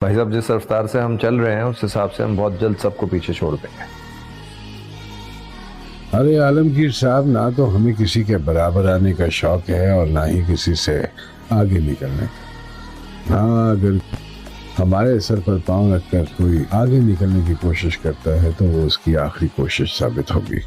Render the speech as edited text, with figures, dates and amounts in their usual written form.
भाई साहब, जिस रफ्तार से हम चल रहे हैं उस हिसाब से हम बहुत जल्द सबको पीछे छोड़ देंगे। अरे आलमगीर साहब, ना तो हमें किसी के बराबर आने का शौक है और ना ही किसी से आगे निकलने का। हाँ, अगर हमारे सर पर पांव रखकर कोई आगे निकलने की कोशिश करता है तो वो उसकी आखिरी कोशिश साबित होगी।